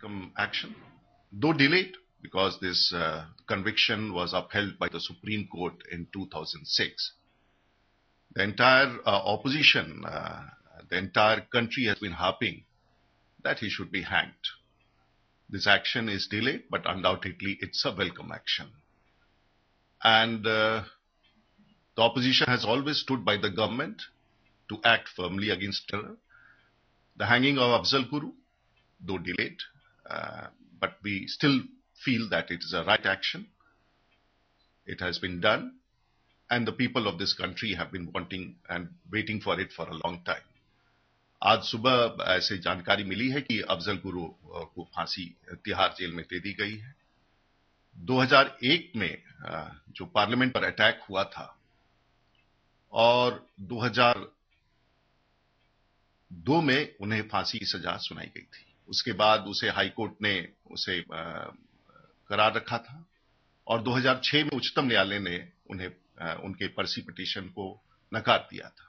welcome action, though delayed, because this conviction was upheld by the Supreme Court in 2006. The entire opposition, the entire country has been harping that he should be hanged. This action is delayed, but undoubtedly it's a welcome action. And the opposition has always stood by the government to act firmly against terror. The hanging of Afzal Guru, though delayed, but we still feel that it is a right action. It has been done, and the people of this country have been wanting and waiting for it for a long time. आज सुबह ऐसे जानकारी मिली है कि अफजल गुरु को फांसी Tihar jail में दे दी गई है। 2001 में जो पार्लियामेंट पर अटैक हुआ था और 2002 में उन्हें फांसी की सजा सुनाई गई थी। उसके बाद उसे हाई कोर्ट ने उसे करार रखा था और 2006 में उच्चतम न्यायालय ने उन्हें उनके फर्जी पिटीशन को नकार दिया था।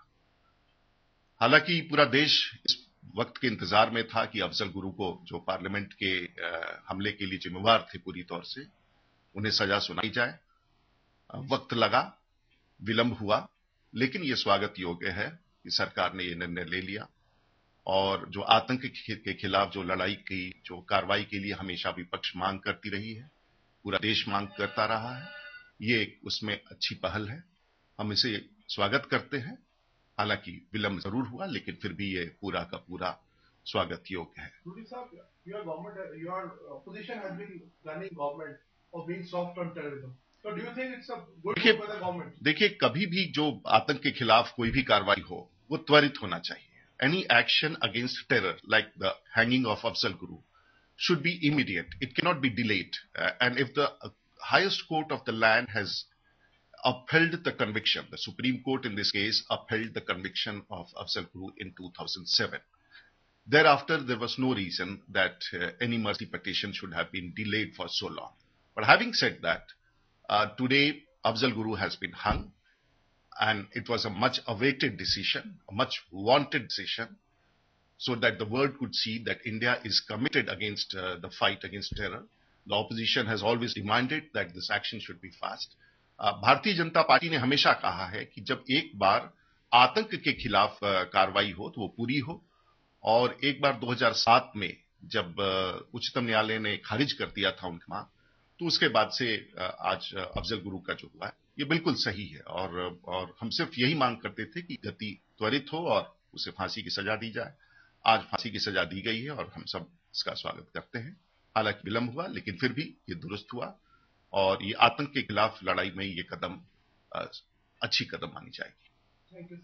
हालांकि पूरा देश इस वक्त के इंतजार में था कि अफजल गुरु को, जो पार्लियामेंट के हमले के लिए जिम्मेवार थे पूरी तौर से, उन्हें सजा सुनाई जाए। वक्त लगा, विलंब हुआ, लेकिन यह स्वागत योग्य है कि सरकार ने यह निर्णय ले लिया और जो आतंक के खिलाफ जो लड़ाई की, जो कार्रवाई के लिए हमेशा विपक्ष मांग करती रही है, पूरा देश मांग करता रहा है, ये उसमें अच्छी पहल है। हम इसे स्वागत करते हैं। हालांकि विलंब जरूर हुआ, लेकिन फिर भी ये पूरा का पूरा स्वागत योग्य है। Your opposition has been planning government of being soft on terrorism. So do you think it's a good move for the government? देखिए, कभी भी जो आतंक के खिलाफ कोई भी कार्रवाई हो, वो त्वरित होना चाहिए। Any action against terror, like the hanging of Afzal Guru, should be immediate. It cannot be delayed. And if the highest court of the land has upheld the conviction, the Supreme Court in this case upheld the conviction of Afzal Guru in 2007. Thereafter, there was no reason that any mercy petition should have been delayed for so long. But having said that, today Afzal Guru has been hung, and it was a much awaited decision, a much wanted decision, so that the world could see that India is committed against the fight against terror. The opposition has always demanded that this action should be fast. Bharatiya Janata party ने हमेशा कहा है कि जब एक बार आतंक के खिलाफ कार्रवाई हो तो वो पूरी हो, और एक बार 2007 में जब उच्चतम न्यायालय ने खारिज कर दिया था उनकी मांग, तो उसके बाद से आज अफजल गुरु का जो हुआ है ये बिल्कुल सही है। और हम सिर्फ यही मांग करते थे कि गति त्वरित हो और उसे फांसी की सजा दी जाए। आज फांसी की सजा दी गई है और हम सब इसका स्वागत करते हैं। हालांकि विलंब हुआ, लेकिन फिर भी ये दुरुस्त हुआ और ये आतंक के खिलाफ लड़ाई में ये कदम अच्छी कदम मानी जाएगी। Thank you.